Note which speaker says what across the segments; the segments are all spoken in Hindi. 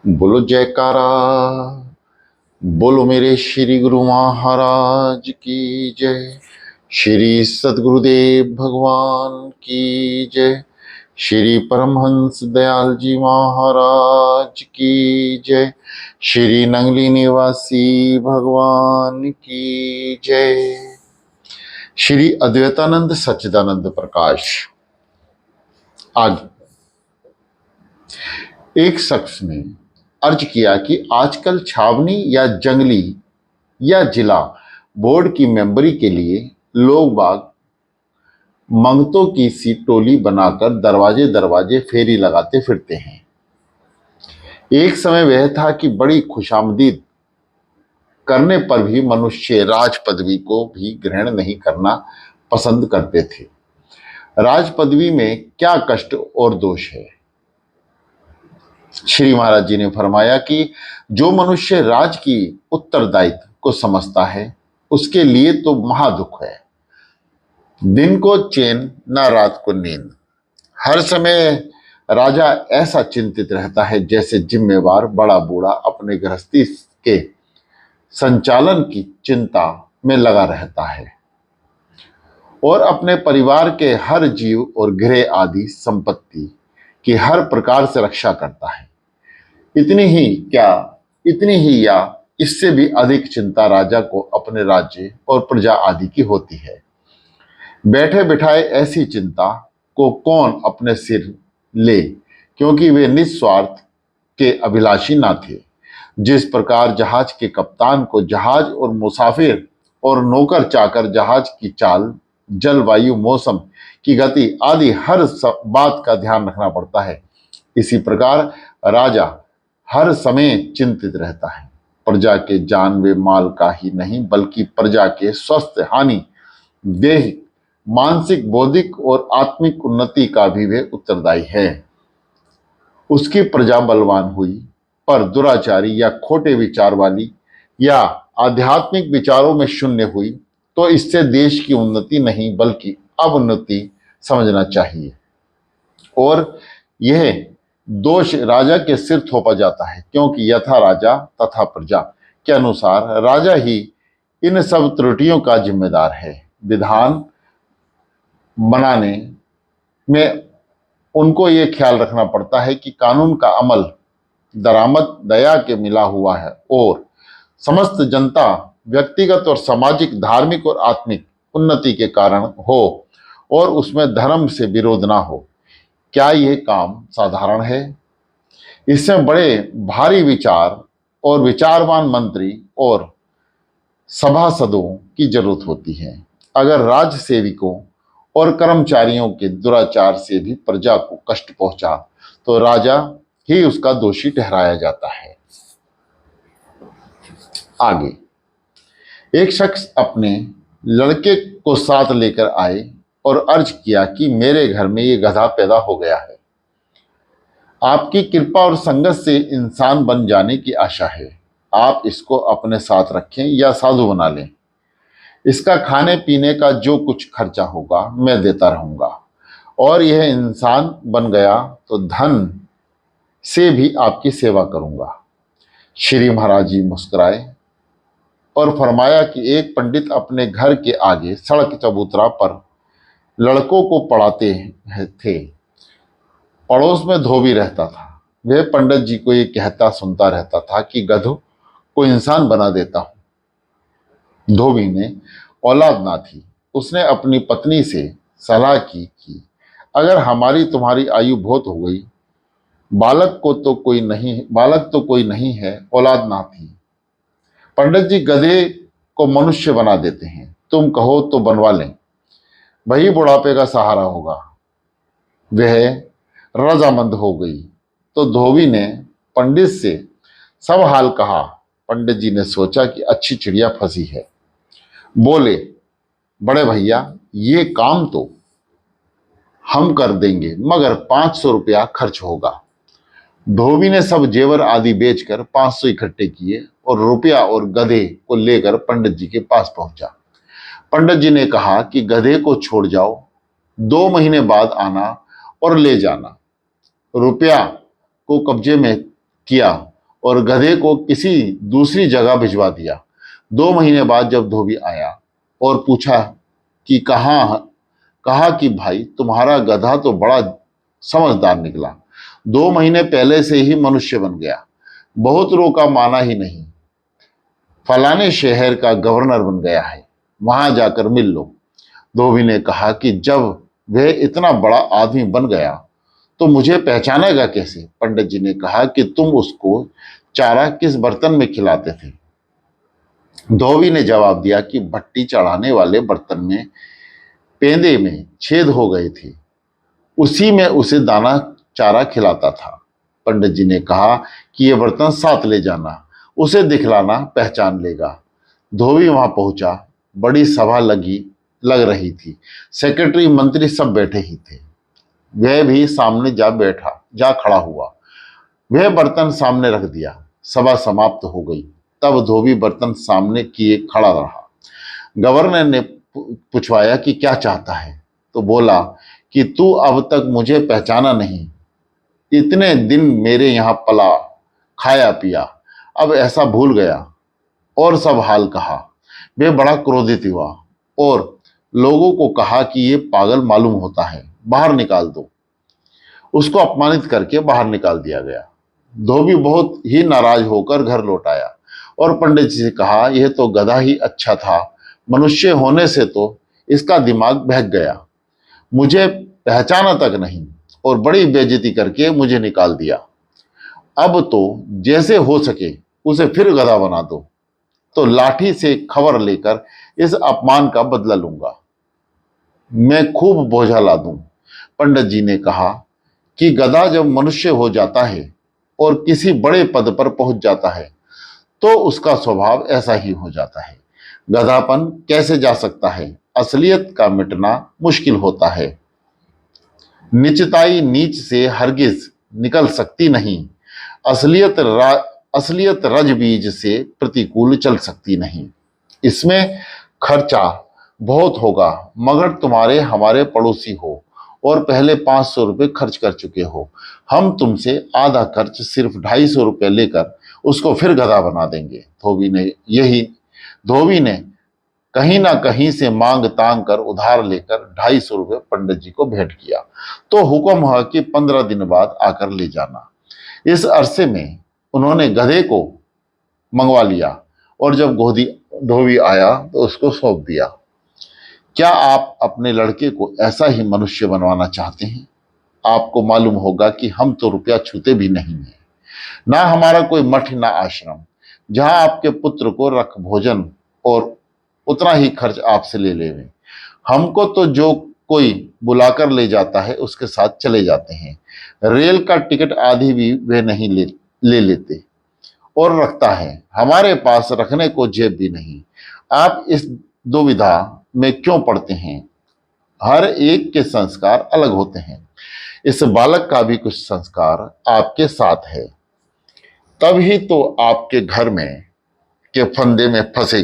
Speaker 1: बोलो जयकारा। बोलो मेरे श्री गुरु महाराज की जय। श्री सद्गुरुदेव भगवान की जय। श्री परमहंस दयाल जी महाराज की जय। श्री नंगली निवासी भगवान की जय। श्री अद्वैतानंद सच्चिदानंद प्रकाश। आज एक शख्स ने अर्ज किया कि आजकल छावनी या जंगली या जिला बोर्ड की मेंबरी के लिए लोग बाग मंगतों की सी टोली बनाकर दरवाजे दरवाजे फेरी लगाते फिरते हैं। एक समय वह था कि बड़ी खुशामदीद करने पर भी मनुष्य राज पदवी को भी ग्रहण नहीं करना पसंद करते थे। राज पदवी में क्या कष्ट और दोष है? श्री महाराज जी ने फरमाया कि जो मनुष्य राज की उत्तरदायित्व को समझता है उसके लिए तो महादुख है। दिन को चैन न रात को नींद। हर समय राजा ऐसा चिंतित रहता है जैसे जिम्मेवार बड़ा बूढ़ा अपने गृहस्थी के संचालन की चिंता में लगा रहता है और अपने परिवार के हर जीव और गृह आदि संपत्ति की हर प्रकार से रक्षा करता है। इतनी ही या इससे भी अधिक चिंता राजा को अपने राज्य और प्रजा आदि की होती है। बैठे बिठाए ऐसी चिंता को कौन अपने सिर ले, क्योंकि वे निस्वार्थ के अभिलाषी ना थे। जिस प्रकार जहाज के कप्तान को जहाज और मुसाफिर और नौकर चाकर जहाज की चाल, जलवायु, मौसम की गति आदि हर बात का ध्यान रखना पड़ता है, इसी प्रकार राजा हर समय चिंतित रहता है। प्रजा के जान व माल का ही नहीं बल्कि प्रजा के स्वस्थ हानि, दैहिक, मानसिक, बौद्धिक और आत्मिक उन्नति का भी वे उत्तरदायी है। उसकी प्रजा बलवान हुई पर दुराचारी या खोटे विचार वाली या आध्यात्मिक विचारों में शून्य हुई तो इससे देश की उन्नति नहीं बल्कि अवनति समझना चाहिए और यह दोष राजा के सिर थोपा जाता है, क्योंकि यथा राजा तथा प्रजा के अनुसार राजा ही इन सब त्रुटियों का जिम्मेदार है। विधान बनाने में उनको ये ख्याल रखना पड़ता है कि कानून का अमल दरामद दया के मिला हुआ है और समस्त जनता व्यक्तिगत और सामाजिक, धार्मिक और आत्मिक उन्नति के कारण हो और उसमें धर्म से विरोध ना हो। क्या यह काम साधारण है? इसमें बड़े भारी विचार और विचारवान मंत्री और सभासदों की जरूरत होती है। अगर राज सेविकों और कर्मचारियों के दुराचार से भी प्रजा को कष्ट पहुंचा तो राजा ही उसका दोषी ठहराया जाता है। आगे एक शख्स अपने लड़के को साथ लेकर आए और अर्ज किया कि मेरे घर में ये गधा पैदा हो गया है। आपकी कृपा और संगत से इंसान बन जाने की आशा है। आप इसको अपने साथ रखें या साधु बना लें। इसका खाने पीने का जो कुछ खर्चा होगा मैं देता रहूंगा और यह इंसान बन गया तो धन से भी आपकी सेवा करूंगा। श्री महाराज जी मुस्कुराए और फरमाया कि एक पंडित अपने घर के आगे सड़क चबूतरा पर लड़कों को पढ़ाते थे। पड़ोस में धोबी रहता था। वह पंडित जी को ये कहता सुनता रहता था कि गधों को इंसान बना देता हूं। धोबी ने औलाद ना थी। उसने अपनी पत्नी से सलाह की कि अगर हमारी तुम्हारी आयु बहुत हो गई, बालक तो कोई नहीं है, औलाद ना थी। पंडित जी गधे को मनुष्य बना देते हैं, तुम कहो तो बनवा लें, वही बुढ़ापे का सहारा होगा। वह रजामंद हो गई तो धोबी ने पंडित से सब हाल कहा। पंडित जी ने सोचा कि अच्छी चिड़िया फंसी है। बोले, बड़े भैया ये काम तो हम कर देंगे मगर 500 रुपया खर्च होगा। धोबी ने सब जेवर आदि बेचकर 500 इकट्ठे किए और रुपया और गधे को लेकर पंडित जी के पास पहुंचा। पंडित जी ने कहा कि गधे को छोड़ जाओ, 2 महीने बाद आना और ले जाना। रुपया को कब्जे में किया और गधे को किसी दूसरी जगह भिजवा दिया। 2 महीने बाद जब धोबी आया और पूछा कि कहा कि भाई तुम्हारा गधा तो बड़ा समझदार निकला, 2 महीने पहले से ही मनुष्य बन गया, बहुत रोका माना ही नहीं, फलाने शहर का गवर्नर बन गया है, वहां जाकर मिल लो। धोबी ने कहा कि जब वह इतना बड़ा आदमी बन गया तो मुझे पहचानेगा कैसे? पंडित जी ने कहा कि तुम उसको चारा किस बर्तन में खिलाते थे? धोबी ने जवाब दिया कि भट्टी चढ़ाने वाले बर्तन में पेंदे में छेद हो गए थे, उसी में उसे दाना चारा खिलाता था। पंडित जी ने कहा कि यह बर्तन साथ ले जाना, उसे दिखलाना, पहचान लेगा। धोबी वहां पहुंचा। बड़ी सभा लग रही थी। सेक्रेटरी, मंत्री सब बैठे ही थे। वह भी सामने जा खड़ा हुआ। वह बर्तन सामने रख दिया। सभा समाप्त हो गई। तब धोबी बर्तन सामने किए खड़ा रहा। गवर्नर ने पूछवाया कि क्या चाहता है, तो बोला कि तू अब तक मुझे पहचाना नहीं, इतने दिन मेरे यहां पला, खाया पिया, अब ऐसा भूल गया? और सब हाल कहा। वे बड़ा क्रोधित हुआ और लोगों को कहा कि ये पागल मालूम होता है, बाहर निकाल दो। उसको अपमानित करके बाहर निकाल दिया गया। धोबी बहुत ही नाराज होकर घर लौट आया और पंडित जी से कहा, यह तो गधा ही अच्छा था, मनुष्य होने से तो इसका दिमाग बहक गया, मुझे पहचाना तक नहीं और बड़ी बेइज्जती करके मुझे निकाल दिया। अब तो जैसे हो सके उसे फिर गधा बना दो, तो लाठी से खबर लेकर इस अपमान का बदला लूंगा, मैं खूब बोझा ला दूं। पंडित जी ने कहा कि गधा जब मनुष्य हो जाता है और किसी बड़े पद पर पहुंच जाता है तो उसका स्वभाव ऐसा ही हो जाता है। गधापन कैसे जा सकता है? असलियत का मिटना मुश्किल होता है। निचताई नीच से हरगिज निकल सकती नहीं। असलियत रज बीज से प्रतिकूल चल सकती नहीं। इसमें खर्चा बहुत होगा, मगर तुम्हारे हमारे पड़ोसी हो और पहले 500 रुपये खर्च कर चुके हो। हम तुमसे आधा खर्च सिर्फ 250 रुपये लेकर उसको फिर गधा बना देंगे। धोबी ने कहीं ना कहीं से मांग तांग कर उधार लेकर 250 रुपये पंडित जी को भेंट किया। तो हुक्म हुआ कि 15 दिन बाद आकर ले जाना। इस अरसे में उन्होंने गधे को मंगवा लिया और जब धोबी आया तो उसको सौंप दिया। क्या आप अपने लड़के को ऐसा ही मनुष्य बनवाना चाहते हैं? आपको मालूम होगा कि हम तो रुपया छूते भी नहीं है, ना हमारा कोई मठ ना आश्रम, जहां आपके पुत्र को रख भोजन और उतना ही खर्च आपसे ले लेवे। हमको तो जो कोई बुलाकर ले जाता है उसके साथ चले जाते हैं। रेल का टिकट आदि भी वे नहीं ले लेते और रखता है। हमारे पास रखने को जेब भी नहीं। आप इस दुविधा में क्यों पड़ते हैं? हर एक के संस्कार अलग होते हैं। इस बालक का भी कुछ संस्कार आपके साथ है, तभी तो आपके घर में के फंदे में फंस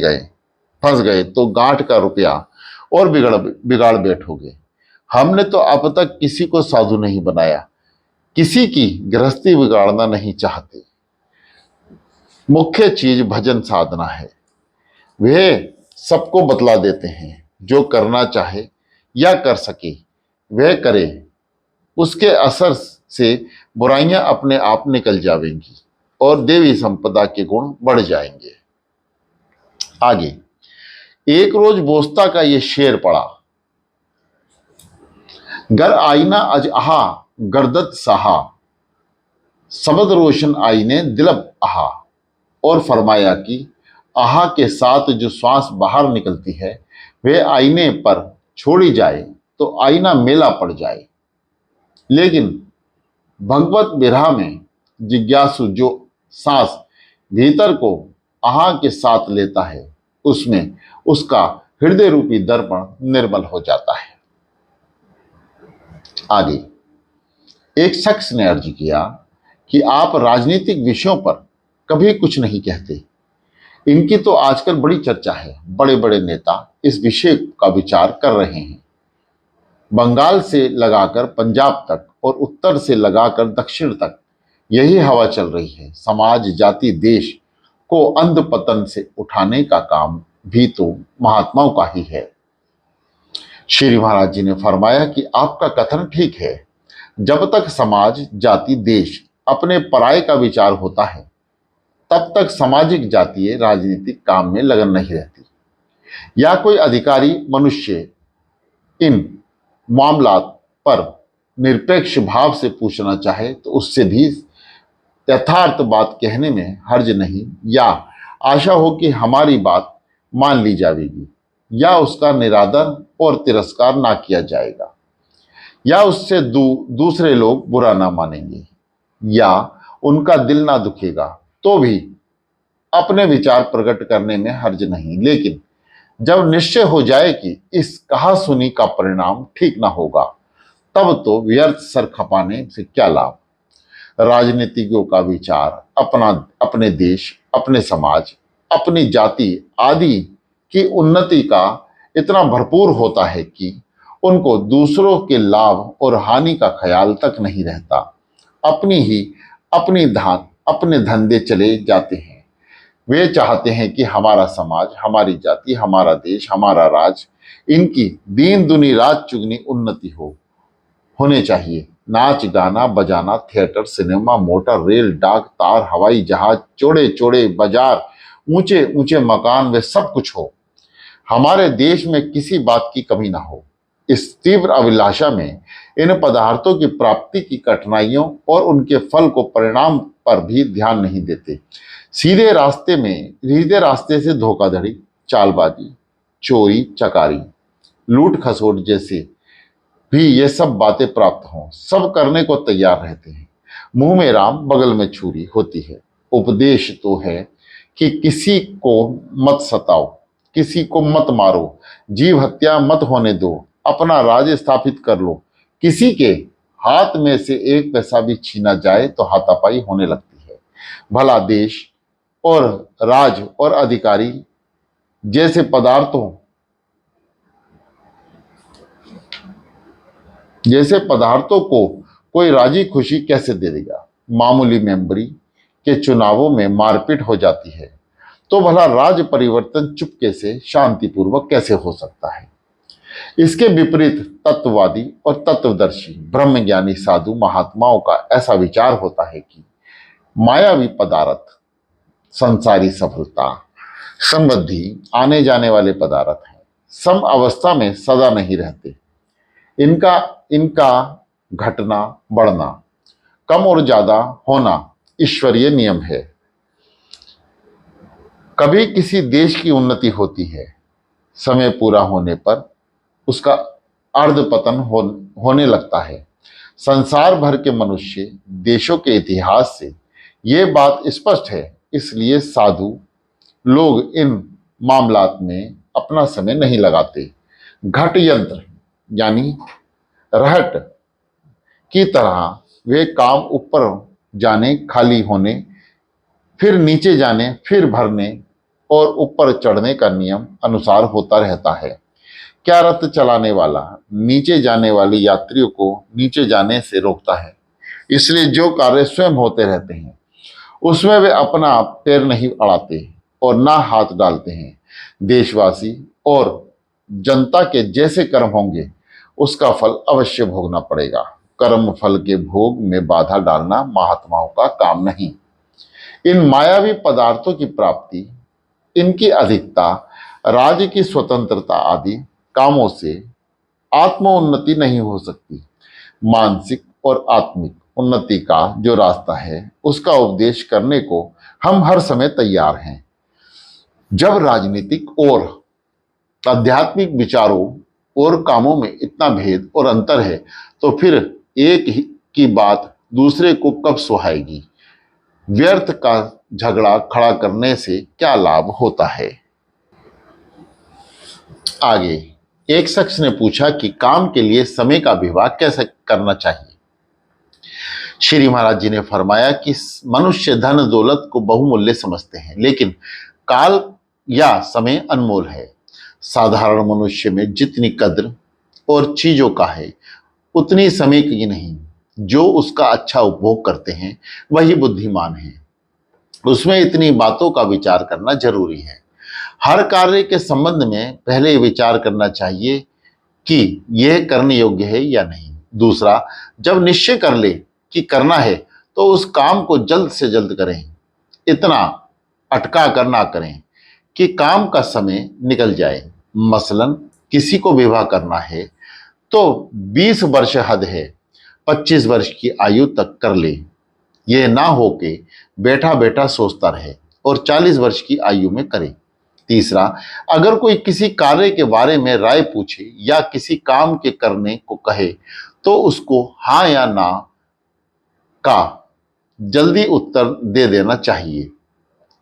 Speaker 1: गए तो गांठ का रुपया और बिगाड़ बैठोगे। हमने तो अब तक किसी को साधु नहीं बनाया, किसी की गृहस्थी बिगाड़ना नहीं चाहते। मुख्य चीज भजन साधना है। वे सबको बतला देते हैं, जो करना चाहे या कर सके वह करे, उसके असर से बुराइयां अपने आप निकल जाएंगी और देवी संपदा के गुण बढ़ जाएंगे। आगे एक रोज बोस्ता का ये शेर पड़ा, गर आईना अज आहा गर्दत सहा, सबद रोशन आईने दिलब आहा। और फरमाया कि आहा के साथ जो श्वास बाहर निकलती है वह आईने पर छोड़ी जाए तो आईना मेला पड़ जाए, लेकिन भगवत विरह में जिज्ञासु जो सांस भीतर को आहा के साथ लेता है उसमें उसका हृदय रूपी दर्पण निर्मल हो जाता है। आगे एक शख्स ने अर्ज किया कि आप राजनीतिक विषयों पर कभी कुछ नहीं कहते, इनकी तो आजकल बड़ी चर्चा है, बड़े बड़े नेता इस विषय का विचार कर रहे हैं। बंगाल से लगाकर पंजाब तक और उत्तर से लगाकर दक्षिण तक यही हवा चल रही है। समाज, जाति, देश को अंध पतन से उठाने का काम भी तो महात्माओं का ही है। श्री महाराज जी ने फरमाया कि आपका कथन ठीक है। जब तक समाज, जाति, देश अपने पराये का विचार होता है, तब तक सामाजिक, जातीय, राजनीतिक काम में लगन नहीं रहती। या कोई अधिकारी मनुष्य इन मामलात पर निरपेक्ष भाव से पूछना चाहे तो उससे भी यथार्थ बात कहने में हर्ज नहीं, या आशा हो कि हमारी बात मान ली जाएगी, या उसका निरादर और तिरस्कार ना किया जाएगा, या उससे दूसरे लोग बुरा ना मानेंगे, या उनका दिल ना दुखेगा, तो भी अपने विचार प्रकट करने में हर्ज नहीं। लेकिन जब निश्चय हो जाए कि इस कहा सुनी का परिणाम ठीक ना होगा, तब तो व्यर्थ सर खपाने से क्या लाभ। राजनीतिज्ञों का विचार अपने देश, अपने समाज, अपनी जाति आदि की उन्नति का इतना भरपूर होता है कि उनको दूसरों के लाभ और हानि का ख्याल तक नहीं रहता। अपने धंधे चले जाते हैं। वे चाहते हैं कि हमारा समाज, हमारी जाति, हमारा देश, हमारा राज, इनकी दीन दुनी रात चुगनी उन्नति होने चाहिए। नाच गाना बजाना, थिएटर, सिनेमा, मोटर, रेल, डाक, तार, हवाई जहाज, चौड़े चौड़े बाजार, ऊंचे ऊंचे मकान, वे सब कुछ हो। हमारे देश में किसी बात की कमी ना हो। इस तीव्र अभिलाषा में इन पदार्थों की प्राप्ति की कठिनाइयों और उनके फल को परिणाम पर भी ध्यान नहीं देते। सीधे रास्ते से धोखाधड़ी, चालबाजी, चोरी चकारी, लूट खसोट जैसे भी ये सब बातें प्राप्त हों, सब करने को तैयार रहते हैं। मुंह में राम, बगल में छुरी होती है। उपदेश तो है कि किसी को मत सताओ, किसी को मत मारो, जीव हत्या मत होने दो, अपना राज स्थापित कर लो। किसी के हाथ में से एक पैसा भी छीना जाए तो हाथापाई होने लगती है। भला देश और राज और अधिकारी जैसे पदार्थों को कोई राजी खुशी कैसे दे देगा। मामूली मेंबरी के चुनावों में मारपीट हो जाती है, तो भला राज परिवर्तन चुपके से शांतिपूर्वक कैसे हो सकता है। इसके विपरीत तत्ववादी और तत्वदर्शी ब्रह्मज्ञानी साधु महात्माओं का ऐसा विचार होता है कि मायावी पदार्थ संसारी सफलता, समृद्धि, आने जाने वाले पदार्थ हैं, सम अवस्था में सदा नहीं रहते। इनका इनका घटना बढ़ना, कम और ज्यादा होना ईश्वरीय नियम है। कभी किसी देश की उन्नति होती है, समय पूरा होने पर उसका अर्ध पतन होने लगता है। संसार भर के मनुष्य देशों के इतिहास से ये बात स्पष्ट है। इसलिए साधु लोग इन मामलात में अपना समय नहीं लगाते। घट यंत्र यानी रहट की तरह वे काम ऊपर जाने, खाली होने, फिर नीचे जाने, फिर भरने और ऊपर चढ़ने का नियम अनुसार होता रहता है। क्या रथ चलाने वाला नीचे जाने वाले यात्रियों को नीचे जाने से रोकता है। इसलिए जो कार्य स्वयं होते रहते हैं उसमें वे अपना पैर नहीं अड़ाते और ना हाथ डालते हैं। देशवासी और जनता के जैसे कर्म होंगे उसका फल अवश्य भोगना पड़ेगा। कर्म फल के भोग में बाधा डालना महात्माओं का काम नहीं। इन मायावी पदार्थों की प्राप्ति, इनकी अधिकता, राज्य की स्वतंत्रता आदि कामों से आत्मोन्नति नहीं हो सकती। मानसिक और आत्मिक उन्नति का जो रास्ता है उसका उपदेश करने को हम हर समय तैयार हैं। जब राजनीतिक और आध्यात्मिक विचारों और कामों में इतना भेद और अंतर है तो फिर एक ही की बात दूसरे को कब सुहाएगी। व्यर्थ का झगड़ा खड़ा करने से क्या लाभ होता है। आगे एक शख्स ने पूछा कि काम के लिए समय का विभाग कैसे करना चाहिए। श्री महाराज जी ने फरमाया कि मनुष्य धन दौलत को बहुमूल्य समझते हैं, लेकिन काल या समय अनमोल है। साधारण मनुष्य में जितनी कद्र और चीजों का है उतनी समय की नहीं। जो उसका अच्छा उपभोग करते हैं वही बुद्धिमान हैं। उसमें इतनी बातों का विचार करना जरूरी है। हर कार्य के संबंध में पहले ये विचार करना चाहिए कि यह करने योग्य है या नहीं। दूसरा, जब निश्चय कर ले कि करना है तो उस काम को जल्द से जल्द करें। इतना अटका कर ना करें कि काम का समय निकल जाए। मसलन किसी को विवाह करना है तो 20 वर्ष हद है, 25 वर्ष की आयु तक कर ले। यह ना हो के बैठा बैठा सोचता रहे और 40 वर्ष की आयु में करे। तीसरा, अगर कोई किसी कार्य के बारे में राय पूछे या किसी काम के करने को कहे तो उसको हाँ या ना का जल्दी उत्तर दे देना चाहिए।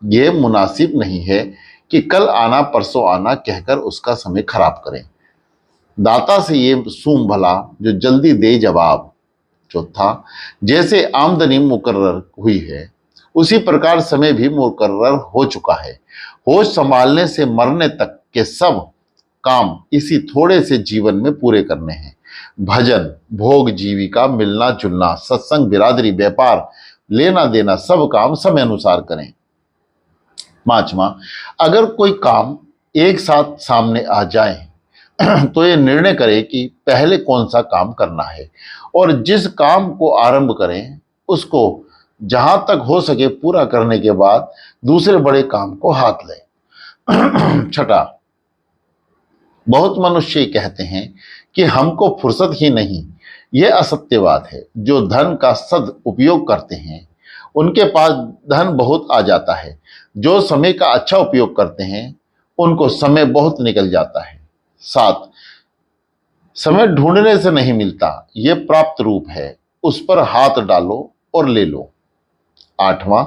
Speaker 1: यह मुनासिब नहीं है कि कल आना परसों आना कहकर उसका समय खराब करें। दाता से ये सूम भला जो जल्दी दे जवाब। चौथा, जैसे आमदनी मुकर्रर हुई है उसी प्रकार समय भी मुकर्रर हो चुका है। होश संभालने से मरने तक के सब काम इसी थोड़े से जीवन में पूरे करने हैं। भजन, भोग, जीविका, मिलना जुलना, सत्संग, बिरादरी, व्यापार, लेना देना सब काम समय अनुसार करें। पांचवा, अगर कोई काम एक साथ सामने आ जाए तो ये निर्णय करें कि पहले कौन सा काम करना है और जिस काम को आरंभ करें उसको जहां तक हो सके पूरा करने के बाद दूसरे बड़े काम को हाथ लें। छठा, बहुत मनुष्य कहते हैं कि हमको फुर्सत ही नहीं। यह असत्यवाद है। जो धन का सद उपयोग करते हैं उनके पास धन बहुत आ जाता है। जो समय का अच्छा उपयोग करते हैं उनको समय बहुत निकल जाता है। 7, समय ढूंढने से नहीं मिलता, यह प्राप्त रूप है। उस पर हाथ डालो और ले लो। 8वां,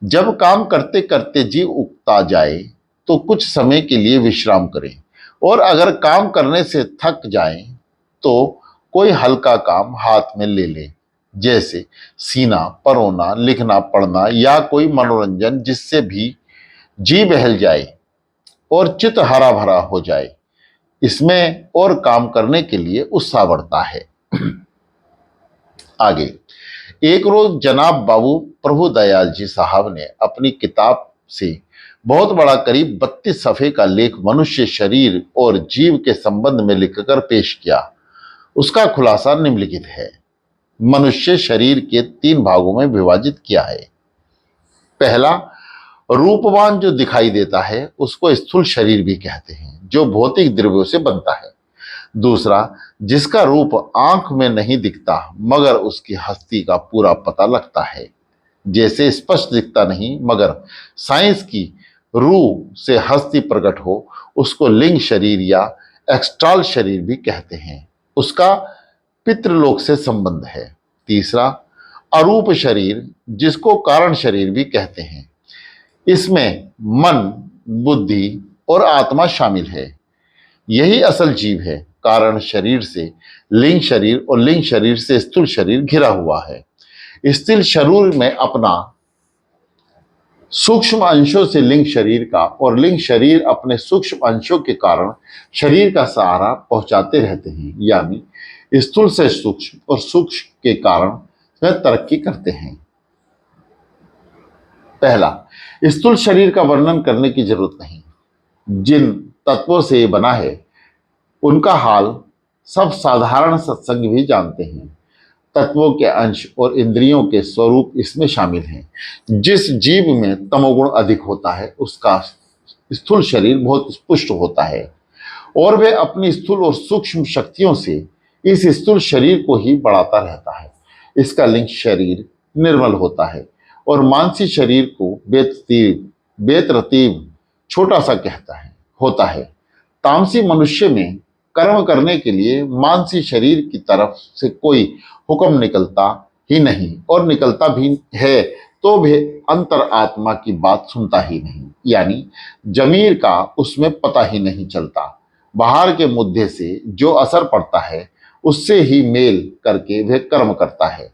Speaker 1: जब काम करते करते जी उगता जाए तो कुछ समय के लिए विश्राम करें और अगर काम करने से थक जाएं तो कोई हल्का काम हाथ में ले लें, जैसे सीना, परोना, लिखना, पढ़ना या कोई मनोरंजन जिससे भी जी बहल जाए और चित्त हरा भरा हो जाए। इसमें और काम करने के लिए उत्साह बढ़ता है। आगे, एक रोज जनाब बाबू प्रभु दयाल जी साहब ने अपनी किताब से बहुत बड़ा करीब 32 सफ़े का लेख मनुष्य शरीर और जीव के संबंध में लिखकर पेश किया। उसका खुलासा निम्नलिखित है। मनुष्य शरीर के 3 भागों में विभाजित किया है। पहला, रूपवान जो दिखाई देता है उसको स्थूल शरीर भी कहते हैं, जो भौतिक द्रव्यों से बनता है। दूसरा, जिसका रूप आंख में नहीं दिखता मगर उसकी हस्ती का पूरा पता लगता है, जैसे स्पष्ट दिखता नहीं मगर साइंस की रूह से हस्ती प्रकट हो, उसको लिंग शरीर या एक्स्ट्राल शरीर भी कहते हैं। उसका पितृलोक से संबंध है। तीसरा, अरूप शरीर जिसको कारण शरीर भी कहते हैं। इसमें मन, बुद्धि और आत्मा शामिल है। यही असल जीव है। कारण शरीर से लिंग शरीर और लिंग शरीर से स्थूल शरीर घिरा हुआ है। स्थूल शरीर में अपना सूक्ष्म अंशों से लिंग शरीर का और लिंग शरीर अपने सूक्ष्म अंशों के कारण शरीर का सहारा पहुंचाते रहते हैं, यानी स्थूल से सूक्ष्म और सूक्ष्म के कारण वह तरक्की करते हैं। पहला, स्थूल शरीर का वर्णन करने की जरूरत नहीं। जिन तत्वों से बना है उनका हाल सब साधारण सत्संग भी जानते हैं। तत्वों के अंश और इंद्रियों के स्वरूप इसमें शामिल हैं। जिस जीव में तमोगुण अधिक होता है उसका स्थूल शरीर बहुत पुष्ट होता है और वह अपनी स्थूल और सूक्ष्म शक्तियों से इस स्थूल शरीर को ही बढ़ाता रहता है। इसका लिंग शरीर निर्मल होता है और मानसी शरीर को बेतरतीब छोटा सा होता है। तामसी मनुष्य में कर्म करने के लिए मानसी शरीर की तरफ से कोई हुक्म निकलता ही नहीं और निकलता भी है तो भी अंतर आत्मा की बात सुनता ही नहीं, यानी जमीर का उसमें पता ही नहीं चलता। बाहर के मुद्दे से जो असर पड़ता है उससे ही मेल करके वह कर्म करता है।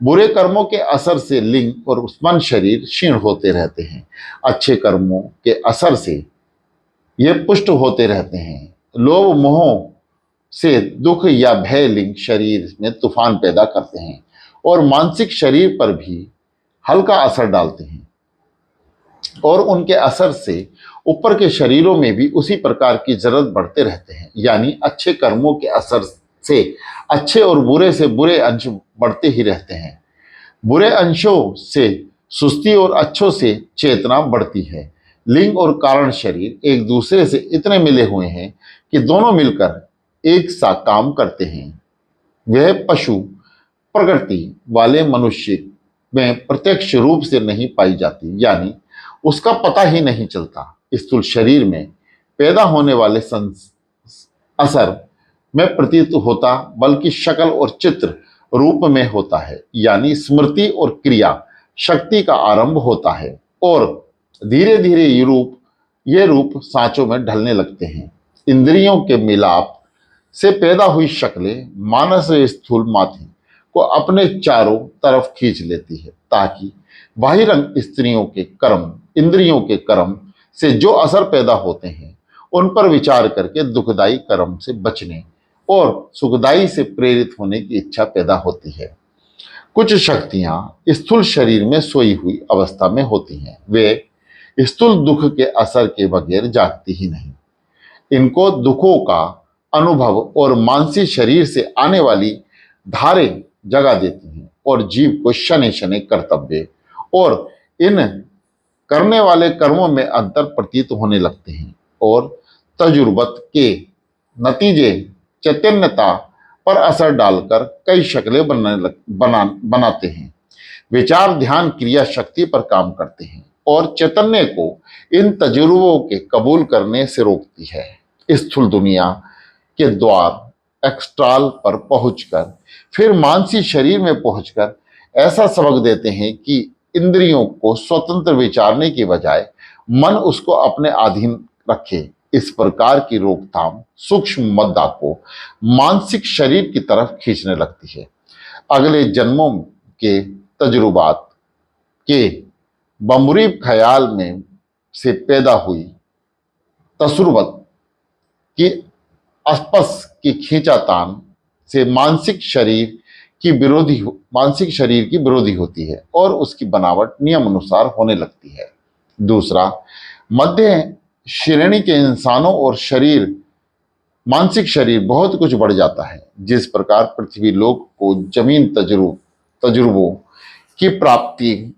Speaker 1: बुरे कर्मों के असर से लिंग और मन शरीर क्षीण होते रहते हैं। अच्छे कर्मों के असर से ये पुष्ट होते रहते हैं। लोभ मोह से दुख या भय लिंग शरीर में तूफान पैदा करते हैं। और मानसिक शरीर पर भी हल्का असर डालते हैं, और उनके असर से ऊपर के शरीरों में भी उसी प्रकार की जरूरत बढ़ते रहते हैं। यानी अच्छे कर्मों के असर से अच्छे और बुरे से बुरे अंश बढ़ते ही रहते हैं। बुरे अंशों से सुस्ती और अच्छों से चेतना बढ़ती है। लिंग और कारण शरीर एक दूसरे से इतने मिले हुए हैं कि दोनों मिलकर एक सा काम करते हैं। वह पशु प्रकृति वाले मनुष्य में प्रत्यक्ष रूप से नहीं पाई जाती, यानी उसका पता ही नहीं चलता। स्थूल शरीर में पैदा होने वाले असर में प्रतीत होता, बल्कि शक्ल और चित्र रूप में होता है। यानी स्मृति और क्रिया शक्ति का आरंभ होता है, और धीरे धीरे ये रूप सांचों में ढलने लगते हैं। इंद्रियों के मिलाप से पैदा हुई शक्लें मानस स्थूल माथि को अपने चारों तरफ खींच लेती है, ताकि बाहिरंग स्त्रियों के कर्म इंद्रियों के कर्म से जो असर पैदा होते हैं उन पर विचार करके दुखदायी कर्म से बचने और सुखदायी से प्रेरित होने की इच्छा पैदा होती है। कुछ शक्तियां स्थूल शरीर में सोई हुई अवस्था में होती हैं। वे स्थूल दुख के असर के बगैर जागती ही नहीं। इनको दुखों का अनुभव और मानसिक शरीर से आने वाली धारें जगा देती हैं, और जीव को शनि शनि कर्तव्य और इन करने वाले कर्मों में अंतर प्रतीत होने लगते हैं, और तजुर्बत के नतीजे चैतन्यता पर असर डालकर कई शक्लें बनाते हैं। विचार ध्यान क्रिया शक्ति पर काम करते हैं और चैतन्य को इन तजुर्बों के कबूल करने से रोकती है। स्थूल दुनिया के द्वार एक्सट्राल पर पहुंचकर फिर मानसिक शरीर में पहुंचकर ऐसा सबक देते हैं कि इंद्रियों को स्वतंत्र विचारने की बजाय मन उसको अपने अधीन रखे। इस प्रकार की रोकथाम सूक्ष्म मद्दा को मानसिक शरीर की तरफ खींचने लगती है। अगले जन्मों के तजुर्बात के बमुरीब ख्याल में से पैदा हुई तसुरबत की आपस की खींचातान से मानसिक शरीर की विरोधी होती है और उसकी बनावट नियम अनुसार होने लगती है। दूसरा, मध्य श्रेणी के इंसानों और मानसिक शरीर बहुत कुछ बढ़ जाता है। जिस प्रकार पृथ्वी लोक को जमीन तजुर्बों की प्राप्ति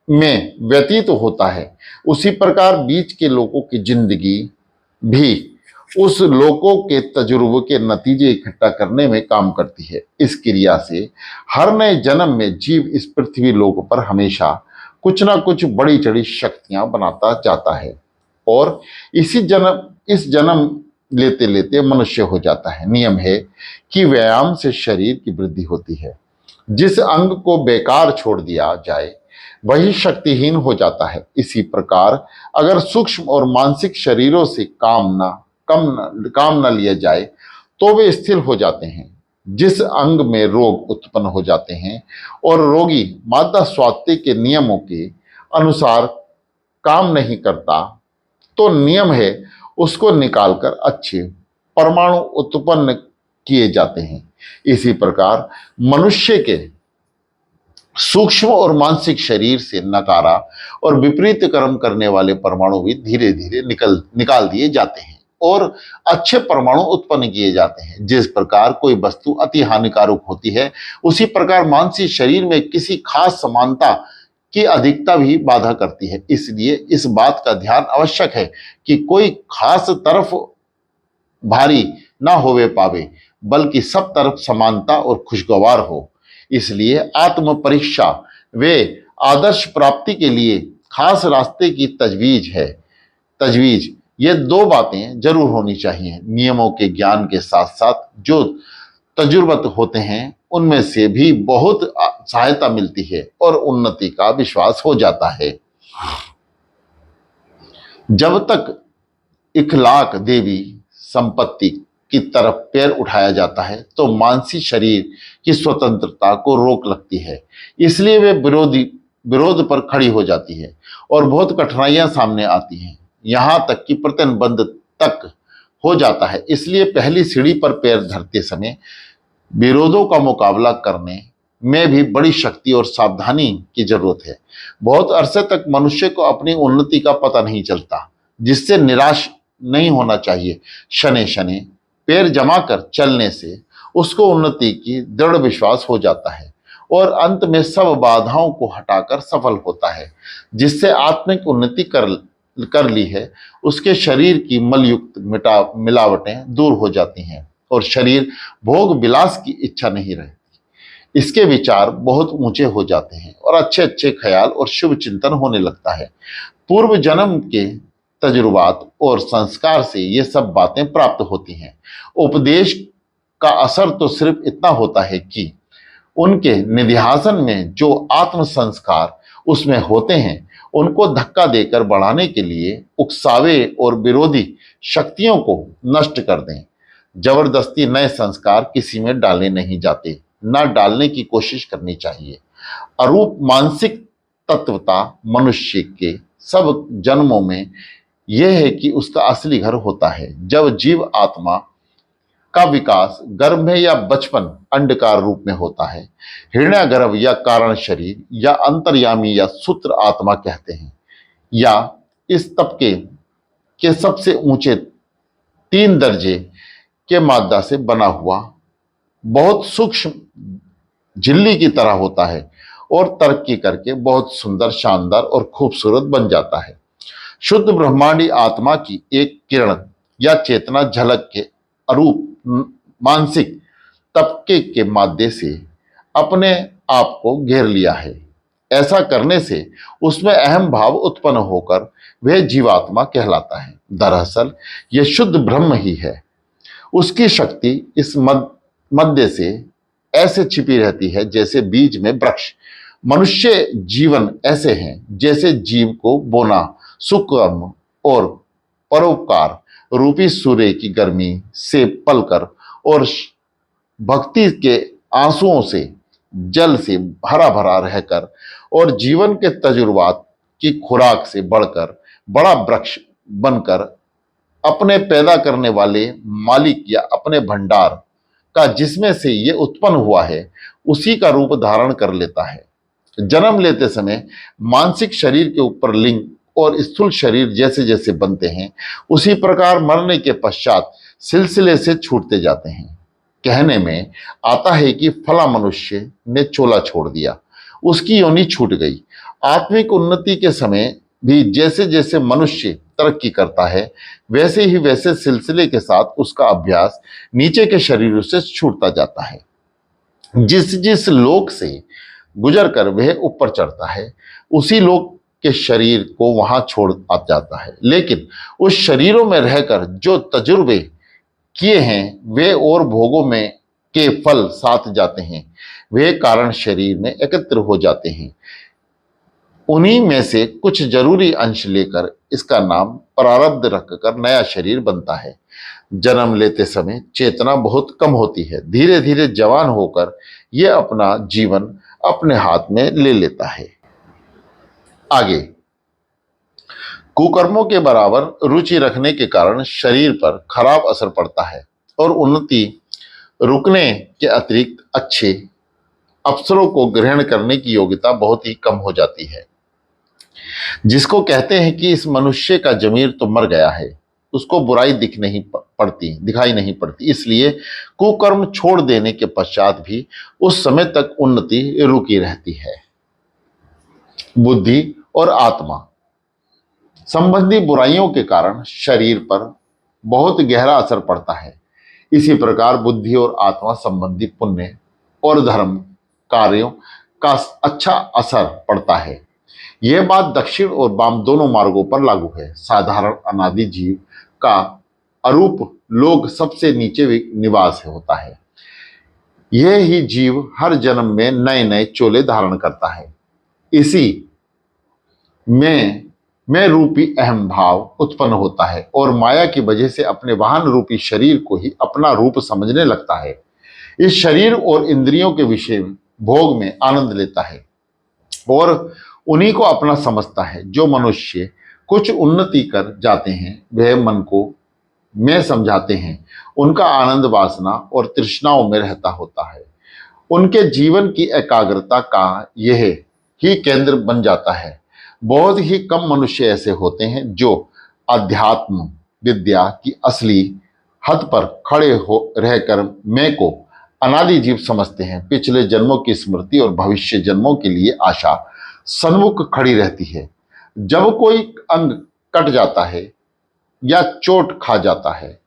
Speaker 1: में व्यतीत होता है, उसी प्रकार बीच के लोगों की जिंदगी भी उस लोगों के तजुर्बे के नतीजे इकट्ठा करने में काम करती है। इस क्रिया से हर नए जन्म में जीव इस पृथ्वी लोक पर हमेशा कुछ ना कुछ बड़ी चढ़ी शक्तियां बनाता जाता है, और इस जन्म लेते लेते मनुष्य हो जाता है। नियम है कि व्यायाम से शरीर की वृद्धि होती है। जिस अंग को बेकार छोड़ दिया जाए वही शक्तिहीन हो जाता है। इसी प्रकार अगर सूक्ष्म और मानसिक शरीरों से काम न लिया जाए तो वे स्थिर हो जाते हैं। जिस अंग में रोग उत्पन्न हो जाते हैं और रोगी मादा स्वास्थ्य के नियमों के अनुसार काम नहीं करता, तो नियम है उसको निकालकर अच्छे परमाणु उत्पन्न किए जाते हैं। इसी प्रकार मनुष्य के सूक्ष्म और मानसिक शरीर से नकारा और विपरीत कर्म करने वाले परमाणु भी धीरे धीरे निकाल दिए जाते हैं और अच्छे परमाणु उत्पन्न किए जाते हैं। जिस प्रकार कोई वस्तु अति हानिकारक होती है, उसी प्रकार मानसिक शरीर में किसी खास समानता की अधिकता भी बाधा करती है। इसलिए इस बात का ध्यान आवश्यक है कि कोई खास तरफ भारी ना होवे पावे, बल्कि सब तरफ समानता और खुशगवार हो। इसलिए आत्म परीक्षा वे आदर्श प्राप्ति के लिए खास रास्ते की तजवीज ये दो बातें जरूर होनी चाहिए। नियमों के ज्ञान के साथ साथ जो तजुर्बत होते हैं उनमें से भी बहुत सहायता मिलती है और उन्नति का विश्वास हो जाता है। जब तक इखलाक देवी संपत्ति की तरफ पैर उठाया जाता है तो मानसिक शरीर की स्वतंत्रता को रोक लगती है। इसलिए वे विरोध पर खड़ी हो जाती है और बहुत कठिनाइयां सामने आती हैं, यहाँ तक कि प्रतिबंध तक हो जाता है। इसलिए पहली सीढ़ी पर पैर धरते समय विरोधों का मुकाबला करने में भी बड़ी शक्ति और सावधानी की जरूरत है। बहुत अरसे तक मनुष्य को अपनी उन्नति का पता नहीं चलता, जिससे निराश नहीं होना चाहिए। शनै शनै पैर जमा कर चलने से उसको उन्नति की दृढ़ विश्वास हो जाता है और अंत में सब बाधाओं को हटाकर सफल होता है। जिससे आत्मिक उन्नति कर ली है, उसके शरीर की मलयुक्त मिलावटें दूर हो जाती हैं और शरीर भोग विलास की इच्छा नहीं रहती। इसके विचार बहुत ऊंचे हो जाते हैं और अच्छे अच्छे ख्याल और शुभ चिंतन होने लगता है। पूर्व जन्म के तजुर्बात और संस्कार से ये सब बातें प्राप्त होती हैं। उपदेश का असर तो सिर्फ इतना होता है कि उनके निध्यासन में जो आत्म संस्कार उसमें होते हैं उनको धक्का देकर बढ़ाने के लिए उकसावे और विरोधी शक्तियों को नष्ट कर दें। जबरदस्ती नए संस्कार किसी में डाले नहीं जाते, न डालने की कोशिश करनी चाहिए। अरूप मानसिक तत्वता मनुष्य के सब जन्मों में यह है कि उसका असली घर होता है। जब जीव आत्मा का विकास गर्भ में या बचपन अंडकार रूप में होता है, हिरण्यगर्भ या कारण शरीर या अंतर्यामी या सूत्र आत्मा कहते हैं, या इस तबके के सबसे ऊंचे 3 दर्जे के मादा से बना हुआ बहुत सूक्ष्म झिल्ली की तरह होता है और तरक्की करके बहुत सुंदर, शानदार और खूबसूरत बन जाता है। शुद्ध ब्रह्मांडी आत्मा की एक किरण या चेतना झलक के अरूप मानसिक तबके के माध्यम से अपने आप को घेर लिया है। ऐसा करने से उसमें अहम भाव उत्पन्न होकर वह जीवात्मा कहलाता है। दरअसल यह शुद्ध ब्रह्म ही है। उसकी शक्ति इस मध्य से ऐसे छिपी रहती है जैसे बीज में वृक्ष। मनुष्य जीवन ऐसे हैं जैसे जीव को बोना, सुकर्म और परोपकार रूपी सूर्य की गर्मी से पलकर और भक्ति के आंसुओं से, जल से भरा भरा रहकर और जीवन के तजुर्बात की खुराक से बढ़कर बड़ा वृक्ष बनकर अपने पैदा करने वाले मालिक या अपने भंडार का जिसमें से ये उत्पन्न हुआ है उसी का रूप धारण कर लेता है। जन्म लेते समय मानसिक शरीर के ऊपर लिंग और स्थूल शरीर जैसे जैसे बनते हैं, उसी प्रकार मरने के पश्चात सिलसिले से छूटते जाते हैं। कहने में आता है कि फला मनुष्य ने चोला छोड़ दिया, उसकी योनि छूट गई। आत्मिक उन्नति के समय भी जैसे जैसे मनुष्य तरक्की करता है, वैसे ही वैसे सिलसिले के साथ उसका अभ्यास नीचे के शरीरों से छूटता जाता है। जिस जिस लोक से गुजर कर वह ऊपर चढ़ता है, उसी लोक के शरीर को वहां छोड़ आ जाता है। लेकिन उस शरीरों में रहकर जो तजुर्बे किए हैं वे और भोगों में के फल साथ जाते हैं, वे कारण शरीर में एकत्र हो जाते हैं। उन्हीं में से कुछ जरूरी अंश लेकर इसका नाम प्रारब्ध रखकर नया शरीर बनता है। जन्म लेते समय चेतना बहुत कम होती है। धीरे धीरे जवान होकर यह अपना जीवन अपने हाथ में ले लेता है। आगे, कुकर्मों के बराबर रुचि रखने के कारण शरीर पर खराब असर पड़ता है और उन्नति रुकने के अतिरिक्त अच्छे अवसरों को ग्रहण करने की योग्यता बहुत ही कम हो जाती है। जिसको कहते हैं कि इस मनुष्य का जमीर तो मर गया है, उसको बुराई दिखाई नहीं पड़ती। इसलिए कुकर्म छोड़ देने के पश्चात भी उस समय तक उन्नति रुकी रहती है। बुद्धि और आत्मा संबंधी बुराइयों के कारण शरीर पर बहुत गहरा असर पड़ता है। इसी प्रकार बुद्धि और आत्मा संबंधी पुण्य और धर्म कार्यों का अच्छा असर पड़ता है। यह बात दक्षिण और वाम दोनों मार्गों पर लागू है। साधारण अनादि जीव का अरूप लोग सबसे नीचे निवास होता है। यह ही जीव हर जन्म में नए नए चोले धारण करता है। इसी में रूपी अहम भाव उत्पन्न होता है और माया की वजह से अपने वाहन रूपी शरीर को ही अपना रूप समझने लगता है। इस शरीर और इंद्रियों के विषय भोग में आनंद लेता है और उन्हीं को अपना समझता है। जो मनुष्य कुछ उन्नति कर जाते हैं वह मन को मैं समझाते हैं, उनका आनंद वासना और तृष्णाओं में रहता होता है। उनके जीवन की एकाग्रता का यह ही केंद्र बन जाता है। बहुत ही कम मनुष्य ऐसे होते हैं जो अध्यात्म विद्या की असली हद पर खड़े हो रहकर मैं को अनादि जीव समझते हैं। पिछले जन्मों की स्मृति और भविष्य जन्मों के लिए आशा सन्मुख खड़ी रहती है। जब कोई अंग कट जाता है या चोट खा जाता है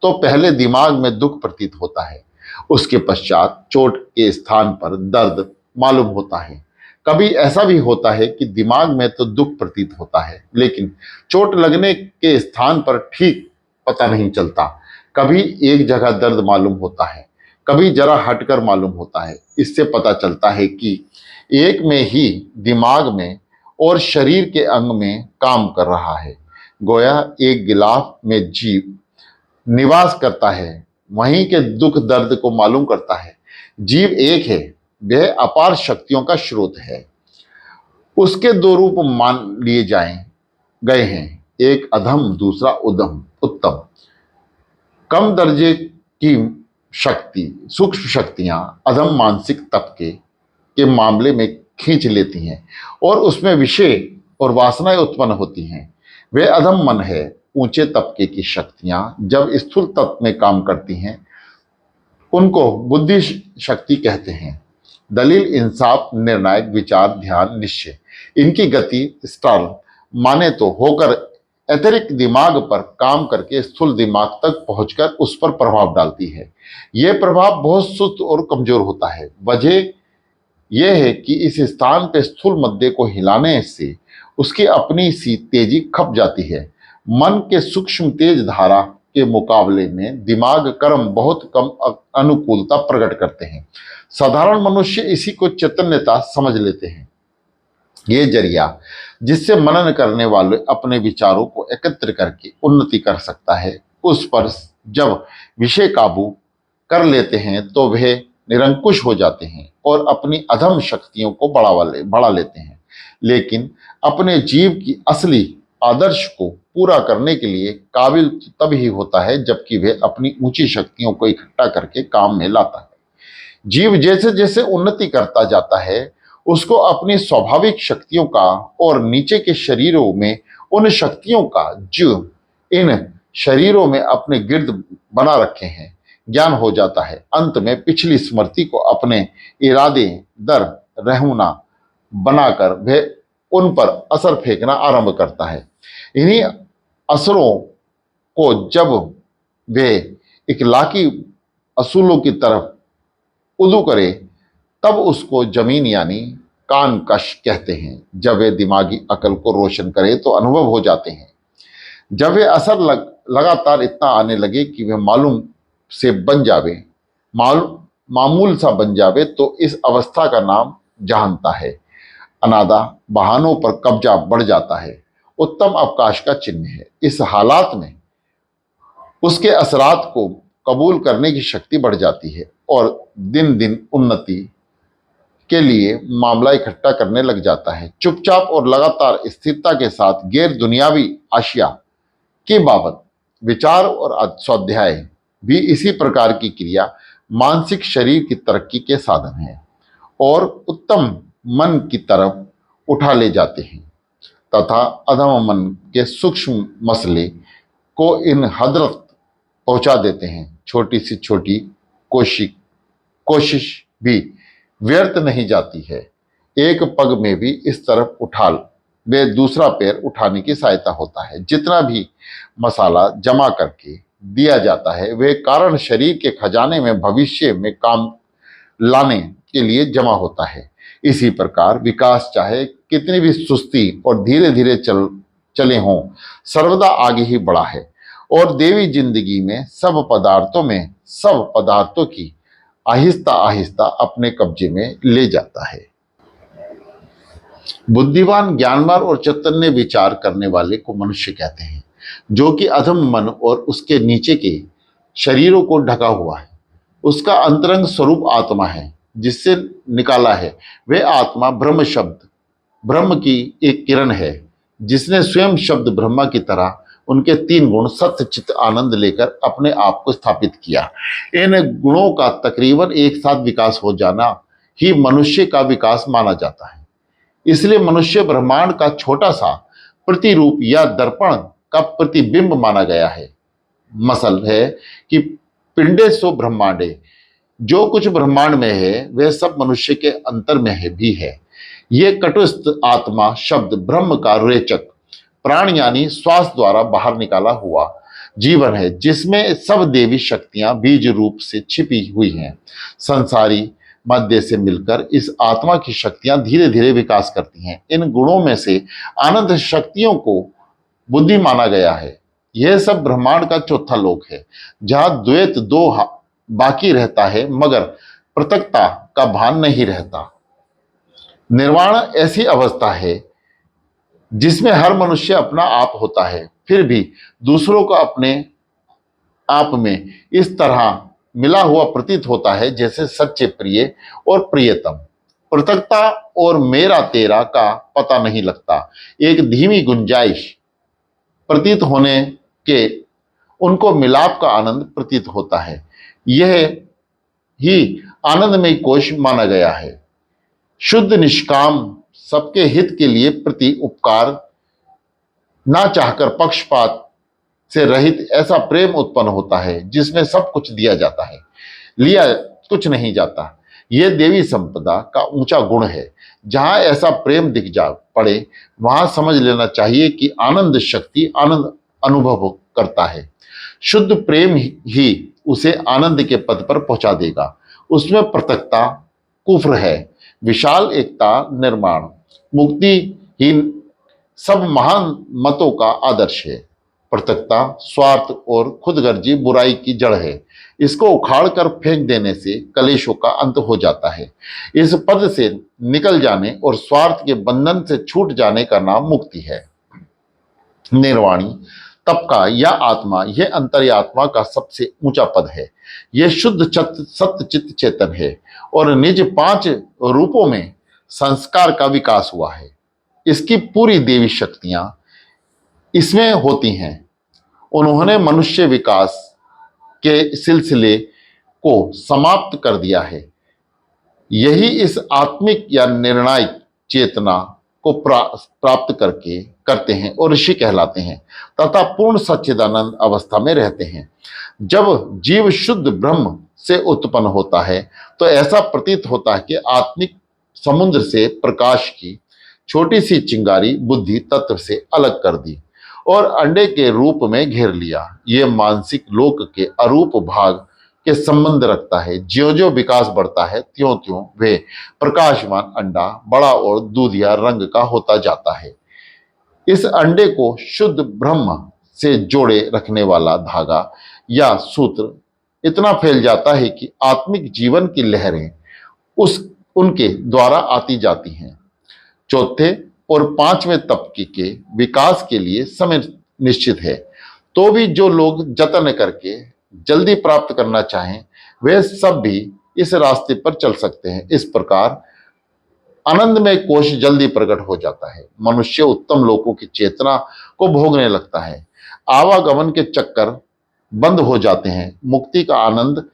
Speaker 1: तो पहले दिमाग में दुख प्रतीत होता है, उसके पश्चात चोट के स्थान पर दर्द मालूम होता है। कभी ऐसा भी होता है कि दिमाग में तो दुख प्रतीत होता है लेकिन चोट लगने के स्थान पर ठीक पता नहीं चलता। कभी एक जगह दर्द मालूम होता है, कभी जरा हटकर मालूम होता है। इससे पता चलता है कि एक में ही दिमाग में और शरीर के अंग में काम कर रहा है। गोया एक गिलाफ में जीव निवास करता है, वहीं के दुख दर्द को मालूम करता है। जीव एक है, वह अपार शक्तियों का स्रोत है। उसके दो रूप मान लिए गए हैं, एक अधम दूसरा उदम उत्तम। कम दर्जे की शक्ति सूक्ष्म शक्तियां अधम मानसिक तबके के मामले में खींच लेती हैं और उसमें विषय और वासनाएं उत्पन्न होती हैं। वे अधम मन है। ऊंचे तबके की शक्तियां जब स्थूल तत्व में काम करती हैं उनको बुद्धि शक्ति कहते हैं। दलील इंसाफ निर्णायक विचार ध्यान निश्चय इनकी गति स्टार माने तो होकर अतिरिक्त दिमाग पर काम करके स्थूल दिमाग तक पहुंचकर उस पर प्रभाव डालती है। यह प्रभाव बहुत सुस्त और कमजोर होता है। वजह यह है कि इस स्थान पर स्थूल मध्य को हिलाने से उसकी अपनी सी तेजी खप जाती है। मन के सूक्ष्म तेज धारा के मुकाबले में दिमाग कर्म बहुत कम अनुकूलता प्रकट करते हैं। साधारण मनुष्य इसी को चैतन्यता समझ लेते हैं। ये जरिया जिससे मनन करने वाले अपने विचारों को एकत्र करके उन्नति कर सकता है, उस पर जब विषय काबू कर लेते हैं तो वह निरंकुश हो जाते हैं और अपनी अधम शक्तियों को बढ़ा लेते हैं। लेकिन अपने जीव की असली आदर्श को पूरा करने के लिए काबिल तब ही होता है जबकि वह अपनी ऊंची शक्तियों को इकट्ठा करके काम में लाता है। जीव जैसे जैसे उन्नति करता जाता है उसको अपनी स्वाभाविक शक्तियों का और नीचे के शरीरों में उन शक्तियों का जो इन शरीरों में अपने गिर्द बना रखे हैं ज्ञान हो जाता है। अंत में पिछली स्मृति को अपने इरादे दर रहूना बनाकर वह उन पर असर फेंकना आरंभ करता है। इन्हीं असरों को जब वे इखलाकी असूलों की तरफ उदू करे तब उसको जमीन यानी कान कश कहते हैं। जब वे दिमागी अकल को रोशन करे तो अनुभव हो जाते हैं। जब वे असर लगातार इतना आने लगे कि वह मालूम से बन जावे मामूल सा बन जावे तो इस अवस्था का नाम जहानता है। अनादा बहानों पर कब्जा बढ़ जाता है, उत्तम अवकाश का चिन्ह है। इस हालात में उसके असरात को कबूल करने की शक्ति बढ़ जाती है और दिन दिन उन्नति के लिए मामला इकट्ठा करने लग जाता है। चुपचाप और लगातार स्थिरता के साथ गैर दुनियावी आशिया के बाबत विचार और स्वाध्याय भी इसी प्रकार की क्रिया मानसिक शरीर की तरक्की के साधन है और उत्तम मन की तरफ उठा ले जाते हैं तथा अधम मन के सूक्ष्म मसले को इन हजरत पहुंचा देते हैं। छोटी सी छोटी कोशिश भी व्यर्थ नहीं जाती है। एक पग में भी इस तरफ उठा वे दूसरा पैर उठाने की सहायता होता है। जितना भी मसाला जमा करके दिया जाता है वह कारण शरीर के खजाने में भविष्य में काम लाने के लिए जमा होता है। इसी प्रकार विकास चाहे कितनी भी सुस्ती और धीरे धीरे चले हों सर्वदा आगे ही बढ़ा है और देवी जिंदगी में सब पदार्थों की आहिस्ता आहिस्ता अपने कब्जे में ले जाता है। बुद्धिमान ज्ञानवान और चैतन्य विचार करने वाले को मनुष्य कहते हैं, जो कि अधम मन और उसके नीचे के शरीरों को ढका हुआ है। उसका अंतरंग स्वरूप आत्मा है जिससे निकाला है। वह आत्मा ब्रह्म की एक किरण है जिसने स्वयं शब्द ब्रह्मा की तरह उनके 3 गुण सत्य चित्त आनंद लेकर अपने आप को स्थापित किया। इन गुणों का तकरीबन एक साथ विकास हो जाना ही मनुष्य का विकास माना जाता है। इसलिए मनुष्य ब्रह्मांड का छोटा सा प्रतिरूप या दर्पण का प्रतिबिंब माना गया है। मसल है कि पिंडे सो ब्रह्मांडे, जो कुछ ब्रह्मांड में है वह सब मनुष्य के अंतर में है भी है। ये कटुस्थ आत्मा शब्द ब्रह्म का रेचक प्राण यानी श्वास द्वारा बाहर निकाला हुआ जीवन है, जिसमें सब देवी शक्तियां बीज रूप से छिपी हुई हैं। संसारी मध्य से मिलकर इस आत्मा की शक्तियां धीरे धीरे विकास करती हैं। इन गुणों में से आनंद शक्तियों को बुद्धि माना गया है। यह सब ब्रह्मांड का चौथा लोक है, जहां द्वैत दो बाकी रहता है मगर पृथकता का भान नहीं रहता। निर्वाण ऐसी अवस्था है जिसमें हर मनुष्य अपना आप होता है, फिर भी दूसरों को अपने आप में इस तरह मिला हुआ प्रतीत होता है जैसे सच्चे प्रिय और प्रियतम। पृथकता और मेरा तेरा का पता नहीं लगता। एक धीमी गुंजाइश प्रतीत होने के उनको मिलाप का आनंद प्रतीत होता है। यह ही आनंदमय कोश माना गया है। शुद्ध निष्काम सबके हित के लिए प्रति उपकार ना चाहकर पक्षपात से रहित ऐसा प्रेम उत्पन्न होता है जिसमें सब कुछ दिया जाता है, लिया कुछ नहीं जाता। यह देवी संपदा का ऊंचा गुण है। जहां ऐसा प्रेम दिख जा पड़े वहां समझ लेना चाहिए कि आनंद शक्ति आनंद अनुभव करता है। शुद्ध प्रेम ही उसे आनंद के पद पर पहुंचा देगा। उसमें पृथकता कुफ्र है, विशाल एकता निर्माण मुक्ति ही सब महान मतों का आदर्श है। पृथकता स्वार्थ और खुदगर्जी बुराई की जड़ है। इसको उखाड़ कर फेंक देने से कलेशों का अंत हो जाता है। इस पद से निकल जाने और स्वार्थ के बंधन से छूट जाने का नाम मुक्ति है। निर्वाणी तप का यह आत्मा, यह अंतर्यात्मा का सबसे ऊंचा पद है। यह शुद्ध सत्य चित्त चेतन है और निज 5 रूपों में संस्कार का विकास हुआ है। इसकी पूरी देवी शक्तियां इसमें होती हैं। उन्होंने मनुष्य विकास के सिलसिले को समाप्त कर दिया है। यही इस आत्मिक या निर्णायक चेतना को प्राप्त करते हैं और ऋषि कहलाते हैं तथा पूर्ण सच्चिदानंद अवस्था में रहते हैं। जब जीव शुद्ध ब्रह्म से उत्पन्न होता है तो ऐसा प्रतीत होता है कि आत्मिक समुद्र से प्रकाश की छोटी सी चिंगारी बुद्धि तत्व से अलग कर दी और अंडे के रूप में घेर लिया। ये मानसिक लोक के अरूप भाग के संबंध रखता है। ज्यों ज्यों विकास बढ़ता है त्यों त्यों वे प्रकाशमान अंडा बड़ा और दूधिया रंग का होता जाता है। इस अंडे को शुद्ध ब्रह्म से जोड़े रखने वाला धागा या सूत्र इतना फैल जाता है कि आत्मिक जीवन की लहरें उनके द्वारा आती जाती हैं। चौथे और 5वें तबके के विकास के लिए समय निश्चित है, तो भी जो लोग जतन करके जल्दी प्राप्त करना चाहें वे सब भी इस रास्ते पर चल सकते हैं। इस प्रकार आनंद में कोश जल्दी प्रकट हो जाता है। मनुष्य उत्तम लोकों की चेतना को भोगने लगता है। आवागमन के चक्कर बंद हो जाते हैं। मुक्ति का आनंद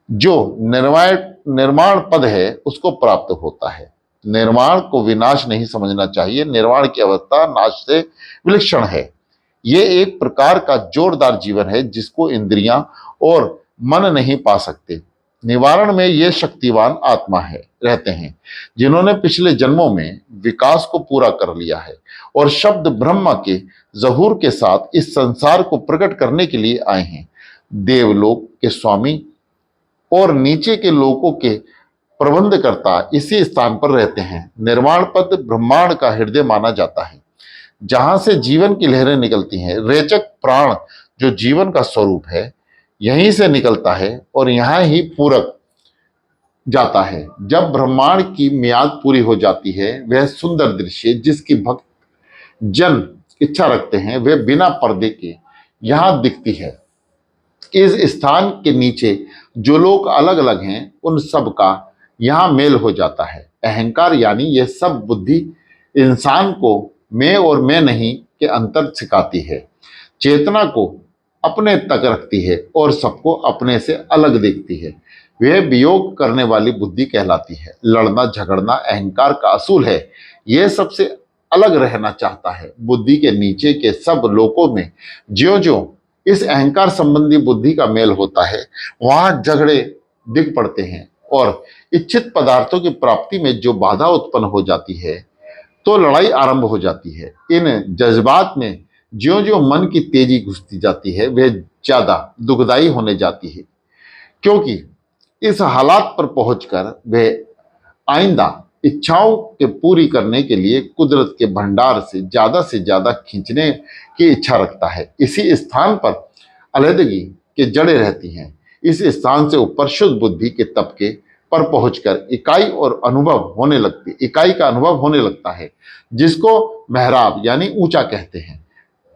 Speaker 1: जो निर्माण पद है उसको प्राप्त होता है। निर्माण को विनाश नहीं समझना चाहिए। निर्वाण की अवस्था नाश से विलक्षण है। ये एक प्रकार का जोरदार जीवन है जिसको इंद्रियां और मन नहीं पा सकते। निवारण में ये शक्तिवान आत्मा है रहते हैं जिन्होंने पिछले जन्मों में विकास को पूरा कर लिया है और शब्द ब्रह्म के ज़हूर के साथ इस संसार को प्रकट करने के लिए आए हैं। देवलोक के स्वामी और नीचे के लोकों के प्रबंधकर्ता इसी स्थान पर रहते हैं। निर्वाण पद ब्रह्मांड का हृदय माना जाता है, जहां से जीवन की लहरें निकलती हैं। रेचक प्राण जो जीवन का स्वरूप है यहीं से निकलता है और यहां ही पूरक जाता है। जब ब्रह्मांड की मियाद पूरी हो जाती है वह सुंदर दृश्य जिसकी भक्त जन इच्छा रखते हैं वे बिना पर्दे के यहां दिखती है। इस स्थान के नीचे जो लोग अलग अलग हैं उन सब का यहां मेल हो जाता है। अहंकार यानी यह सब बुद्धि इंसान को मैं और मैं नहीं के अंतर सिखाती है। चेतना को अपने तक रखती है और सबको अपने से अलग देखती है, वह वियोग करने वाली बुद्धि कहलाती है। लड़ना झगड़ना अहंकार का असूल है, यह सबसे अलग रहना चाहता है। बुद्धि के नीचे के सब लोकों में ज्यों ज्यों इस अहंकार संबंधी बुद्धि का मेल होता है, वहां झगड़े दिख पड़ते हैं और इच्छित पदार्थों की प्राप्ति में जो बाधा उत्पन्न हो जाती है तो लड़ाई आरंभ हो जाती है। इन जज्बात में ज्यों ज्यों मन की तेजी घुसती जाती है, वह ज्यादा दुखदाई होने जाती है, क्योंकि इस हालात पर पहुंचकर वह आइंदा इच्छाओं के पूरी करने के लिए कुदरत के भंडार से ज्यादा खींचने की इच्छा रखता है। इसी स्थान पर अलहदगी के जड़े रहती हैं। इस स्थान से ऊपर शुद्ध बुद्धि के तबके पर पहुंचकर इकाई का अनुभव होने लगता है, जिसको मेहराब यानी ऊंचा कहते हैं,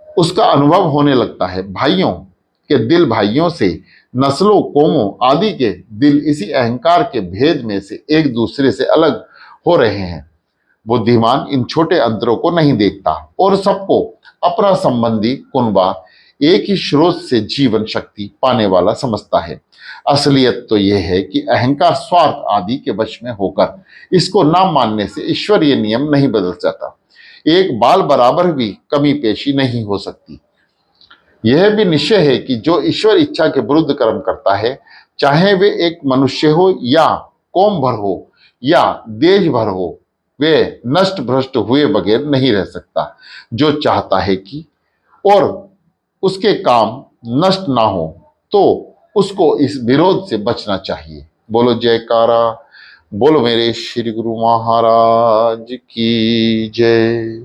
Speaker 1: उसका अनुभव होने लगता है। भाइयों के दिल भाइयों से, नस्लों कौमों आदि के दिल इसी अहंकार के भेद में से एक दूसरे से अलग हो रहे हैं। बुद्धिमान इन छोटे अंतरों को नहीं देखता और सबको अपना संबंधी कुनबा एक ही स्रोत से जीवन शक्ति पाने वाला समझता है। असलियत तो यह है कि अहंकार स्वार्थ आदि के वश में होकर इसको ना मानने से ईश्वरीय नियम नहीं बदल जाता, एक बाल बराबर भी कमी पेशी नहीं हो सकती। यह भी निश्चय है कि जो ईश्वर इच्छा के विरुद्ध कर्म करता है, चाहे वे एक मनुष्य हो या कौम भर हो या देश भर हो, वे नष्ट भ्रष्ट हुए बगैर नहीं रह सकता। जो चाहता है कि और उसके काम नष्ट ना हो, तो उसको इस विरोध से बचना चाहिए। बोलो जयकारा, बोलो मेरे श्री गुरु महाराज की जय।